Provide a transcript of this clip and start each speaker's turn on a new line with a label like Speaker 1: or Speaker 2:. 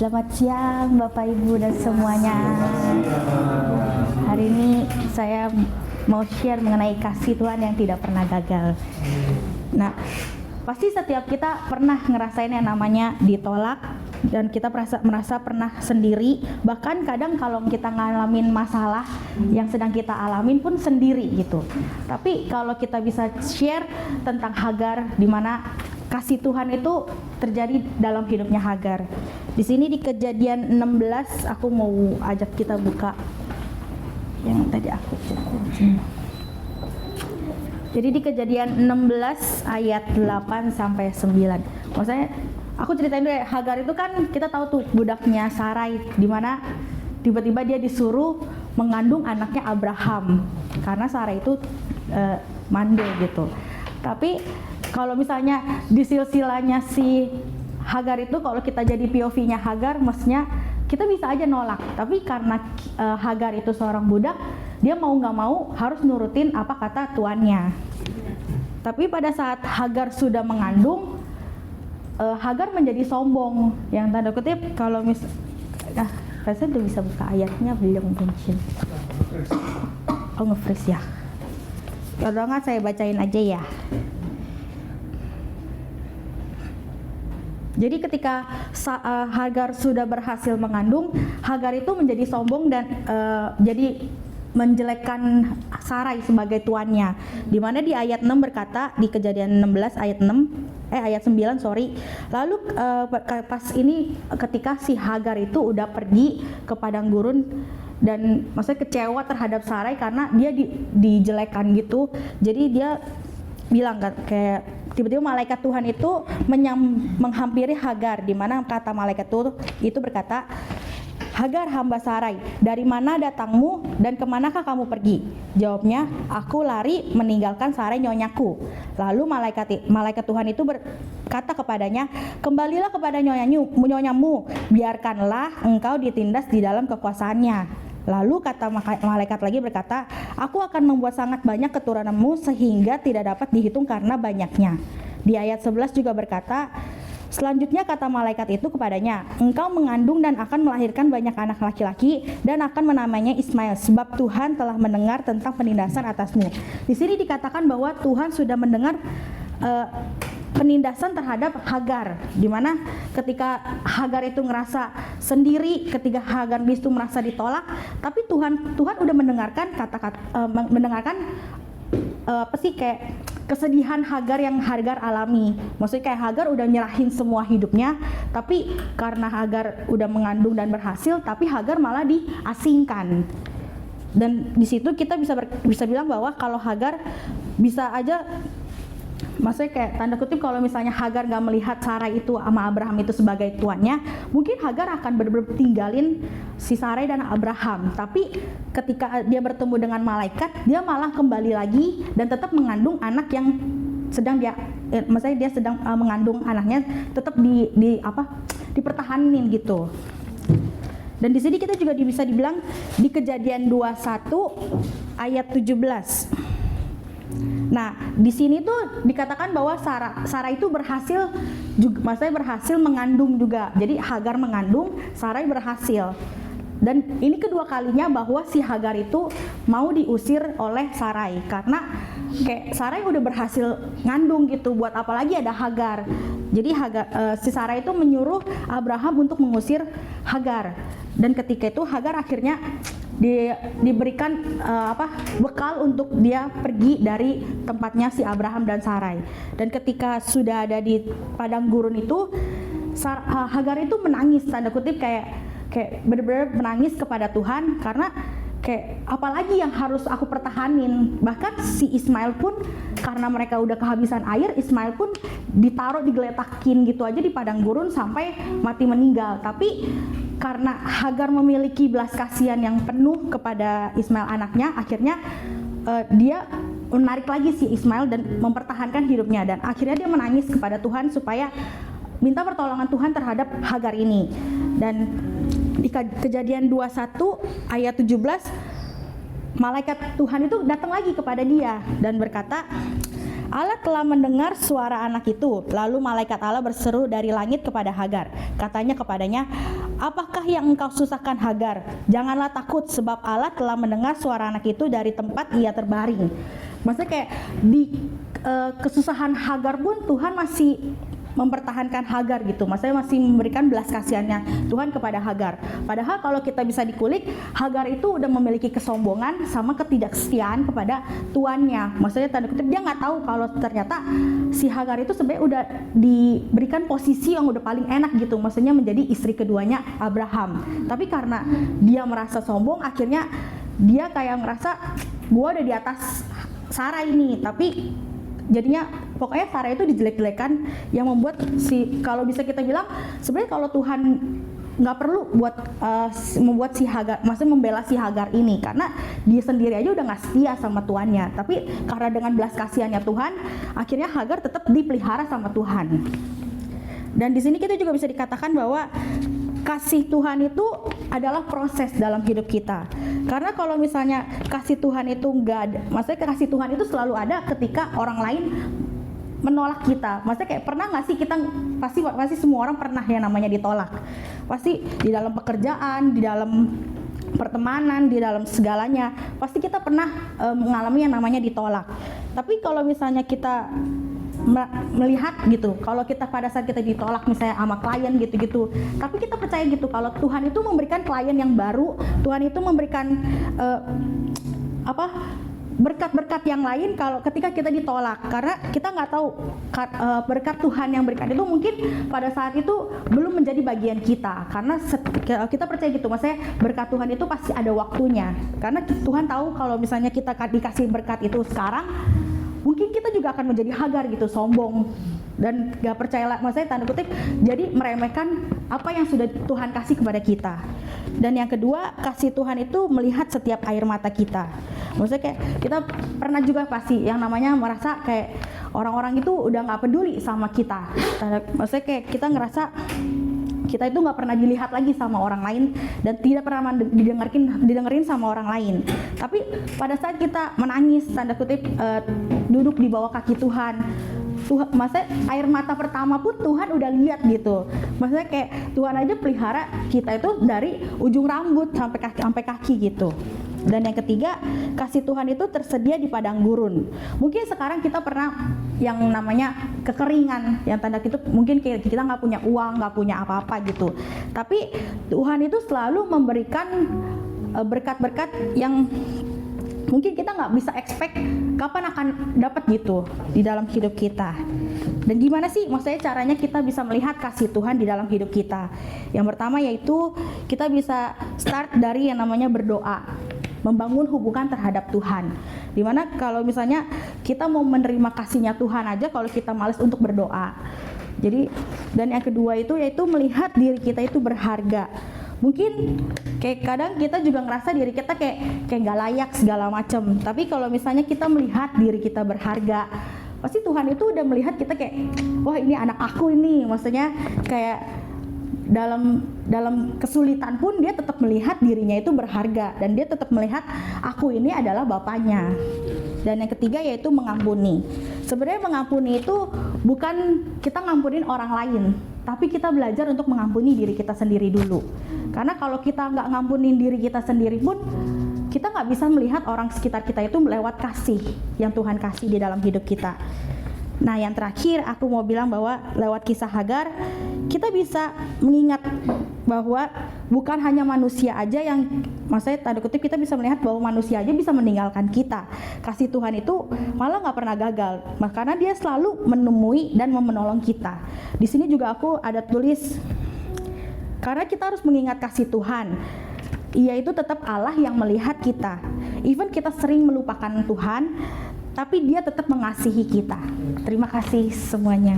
Speaker 1: Selamat siang Bapak Ibu dan semuanya. Hari ini saya mau share mengenai kasih Tuhan yang tidak pernah gagal. Nah, pasti setiap kita pernah ngerasain yang namanya ditolak dan kita merasa pernah sendiri. Bahkan kadang kalau kita ngalamin masalah yang sedang kita alamin pun sendiri gitu. Tapi kalau kita bisa share tentang Hagar, di mana kasih Tuhan itu terjadi dalam hidupnya Hagar. Di sini di Kejadian 16 aku mau ajak kita buka yang tadi aku ceritain. Jadi di Kejadian 16 ayat 8 sampai 9. Maksudnya aku ceritain dulu ya, Hagar itu kan kita tahu tuh budaknya Sarai, di mana tiba-tiba dia disuruh mengandung anaknya Abraham karena Sarai itu mandul gitu. Tapi kalau misalnya di silsilahnya si Hagar itu, kalau kita jadi POV-nya Hagar, maksudnya kita bisa aja nolak. Tapi karena Hagar itu seorang budak, dia mau nggak mau harus nurutin apa kata tuannya. Tapi pada saat Hagar sudah mengandung, Hagar menjadi sombong. Yang tanda kutip kalau saya udah bisa buka ayatnya belum mungkin. Oh, nge-freeze ya. Kalau nggak saya bacain aja ya. Jadi ketika Hagar sudah berhasil mengandung, Hagar itu menjadi sombong dan jadi menjelekkan Sarai sebagai tuannya. Di mana di ayat 6 berkata, di Kejadian 16 ayat 9 sorry. Lalu pas ini ketika si Hagar itu udah pergi ke padang gurun dan maksudnya kecewa terhadap Sarai karena dia dijelekkan gitu. Jadi dia bilang kayak tiba-tiba malaikat Tuhan itu menghampiri Hagar, di mana kata malaikat itu berkata, "Hagar hamba Sarai, dari mana datangmu dan kemanakah kamu pergi?" Jawabnya, "Aku lari meninggalkan Sarai nyonyaku." Lalu malaikat Tuhan itu berkata kepadanya, "Kembalilah kepada nyonyamu, biarkanlah engkau ditindas di dalam kekuasaannya." Lalu kata malaikat lagi berkata, "Aku akan membuat sangat banyak keturunanmu sehingga tidak dapat dihitung karena banyaknya." Di ayat 11 juga berkata, selanjutnya kata malaikat itu kepadanya, "Engkau mengandung dan akan melahirkan banyak anak laki-laki dan akan menamainya Ismail, sebab Tuhan telah mendengar tentang penindasan atasmu." Di sini dikatakan bahwa Tuhan sudah mendengar penindasan terhadap Hagar, di mana ketika Hagar itu ngerasa sendiri, ketika Hagar itu merasa ditolak, tapi Tuhan udah mendengarkan apa sih kayak kesedihan Hagar yang Hagar alami. Maksudnya kayak Hagar udah nyerahin semua hidupnya, tapi karena Hagar udah mengandung dan berhasil, tapi Hagar malah diasingkan. Dan di situ kita bisa bilang bahwa kalau Hagar bisa aja, maksudnya kayak tanda kutip kalau misalnya Hagar gak melihat Sarai itu sama Abraham itu sebagai tuannya, mungkin Hagar akan benar-benar tinggalin si Sarai dan Abraham. Tapi ketika dia bertemu dengan malaikat, dia malah kembali lagi dan tetap mengandung anak yang sedang maksudnya dia sedang mengandung anaknya tetap dipertahanin gitu. Dan di sini kita juga bisa dibilang di Kejadian 21 ayat 17. Nah, di sini tuh dikatakan bahwa Sarai itu berhasil juga, maksudnya berhasil mengandung juga. Jadi Hagar mengandung, Sarai berhasil. Dan ini kedua kalinya bahwa si Hagar itu mau diusir oleh Sarai karena kayak Sarai udah berhasil ngandung gitu, buat apa lagi ada Hagar. Jadi si Sarai itu menyuruh Abraham untuk mengusir Hagar. Dan ketika itu Hagar akhirnya diberikan bekal untuk dia pergi dari tempatnya si Abraham dan Sarai. Dan ketika sudah ada di padang gurun itu, Hagar itu menangis, tanda kutip kayak benar-benar menangis kepada Tuhan karena kayak apalagi yang harus aku pertahanin. Bahkan si Ismail pun karena mereka udah kehabisan air, Ismail pun ditaruh digeletakin gitu aja di padang gurun sampai mati meninggal. Tapi karena Hagar memiliki belas kasihan yang penuh kepada Ismail anaknya, akhirnya dia menarik lagi si Ismail dan mempertahankan hidupnya. Dan akhirnya dia menangis kepada Tuhan supaya minta pertolongan Tuhan terhadap Hagar ini. Dan di Kejadian 21 ayat 17, malaikat Tuhan itu datang lagi kepada dia dan berkata, Allah telah mendengar suara anak itu. Lalu malaikat Allah berseru dari langit kepada Hagar. Katanya kepadanya, apakah yang engkau susahkan Hagar? Janganlah takut, sebab Allah telah mendengar suara anak itu dari tempat ia terbaring. Maksudnya kayak di kesusahan Hagar pun Tuhan masih mempertahankan Hagar gitu. Maksudnya masih memberikan belas kasihannya Tuhan kepada Hagar. Padahal kalau kita bisa dikulik, Hagar itu udah memiliki kesombongan sama ketidaksetiaan kepada tuannya. Maksudnya tanda kutip dia nggak tahu kalau ternyata si Hagar itu sebenarnya udah diberikan posisi yang udah paling enak gitu. Maksudnya menjadi istri keduanya Abraham. Tapi karena dia merasa sombong, akhirnya dia kayak ngerasa gua udah di atas Sarah ini. Tapi jadinya pokoknya Sarah itu dijelek-jelekan, yang membuat kalau bisa kita bilang sebenarnya kalau Tuhan nggak perlu buat membuat si Hagar, maksudnya membela si Hagar ini, karena dia sendiri aja udah nggak setia sama tuannya. Tapi karena dengan belas kasihannya Tuhan, akhirnya Hagar tetap dipelihara sama Tuhan. Dan di sini kita juga bisa dikatakan bahwa kasih Tuhan itu adalah proses dalam hidup kita. Karena kalau misalnya kasih Tuhan itu nggak ada, maksudnya kasih Tuhan itu selalu ada ketika orang lain menolak kita. Maksudnya kayak pernah nggak sih kita, pasti semua orang pernah yang namanya ditolak. Pasti di dalam pekerjaan, di dalam pertemanan, di dalam segalanya, pasti kita pernah mengalami yang namanya ditolak. Tapi kalau misalnya kita melihat gitu, kalau kita pada saat kita ditolak misalnya sama klien gitu-gitu, tapi kita percaya gitu kalau Tuhan itu memberikan klien yang baru, Tuhan itu memberikan berkat-berkat yang lain kalau ketika kita ditolak, karena kita nggak tahu berkat Tuhan yang berikan itu mungkin pada saat itu belum menjadi bagian kita, karena kita percaya gitu, maksudnya berkat Tuhan itu pasti ada waktunya, karena Tuhan tahu kalau misalnya kita dikasih berkat itu sekarang, mungkin kita juga akan menjadi Hagar gitu, sombong dan gak percaya, maksudnya tanda kutip, jadi meremehkan apa yang sudah Tuhan kasih kepada kita. Dan yang kedua, kasih Tuhan itu melihat setiap air mata kita. Maksudnya kayak kita pernah juga pasti yang namanya merasa kayak orang-orang itu udah gak peduli sama kita. Maksudnya kayak kita ngerasa kita itu nggak pernah dilihat lagi sama orang lain dan tidak pernah didengerin sama orang lain. Tapi pada saat kita menangis, tanda kutip, duduk di bawah kaki Tuhan, maksudnya air mata pertama pun Tuhan udah lihat gitu. Maksudnya kayak Tuhan aja pelihara kita itu dari ujung rambut sampai kaki gitu. Dan yang ketiga, kasih Tuhan itu tersedia di padang gurun. Mungkin sekarang kita pernah yang namanya kekeringan, yang tanda kutip mungkin kita nggak punya uang, nggak punya apa-apa gitu. Tapi Tuhan itu selalu memberikan berkat-berkat yang mungkin kita nggak bisa expect kapan akan dapat gitu di dalam hidup kita. Dan gimana sih maksudnya caranya kita bisa melihat kasih Tuhan di dalam hidup kita? Yang pertama yaitu kita bisa start dari yang namanya berdoa, membangun hubungan terhadap Tuhan. Dimana kalau misalnya kita mau menerima kasihnya Tuhan aja kalau kita malas untuk berdoa. Jadi, dan yang kedua itu yaitu melihat diri kita itu berharga. Mungkin kayak kadang kita juga ngerasa diri kita kayak nggak layak segala macam. Tapi kalau misalnya kita melihat diri kita berharga, pasti Tuhan itu udah melihat kita kayak, wah ini anak aku ini. Maksudnya kayak dalam kesulitan pun dia tetap melihat dirinya itu berharga dan dia tetap melihat aku ini adalah bapaknya. Dan yang ketiga yaitu mengampuni. Sebenarnya mengampuni itu bukan kita ngampunin orang lain, tapi kita belajar untuk mengampuni diri kita sendiri dulu. Karena kalau kita nggak ngampunin diri kita sendiri pun, kita nggak bisa melihat orang sekitar kita itu lewat kasih yang Tuhan kasih di dalam hidup kita. Nah, yang terakhir aku mau bilang bahwa lewat kisah Hagar, kita bisa mengingat bahwa bukan hanya manusia aja yang, maksudnya tanda kutip kita bisa melihat bahwa manusia aja bisa meninggalkan kita. Kasih Tuhan itu malah nggak pernah gagal, karena dia selalu menemui dan menolong kita. Di sini juga aku ada tulis, karena kita harus mengingat kasih Tuhan. Ia itu tetap Allah yang melihat kita. Even kita sering melupakan Tuhan, tapi dia tetap mengasihi kita. Terima kasih semuanya.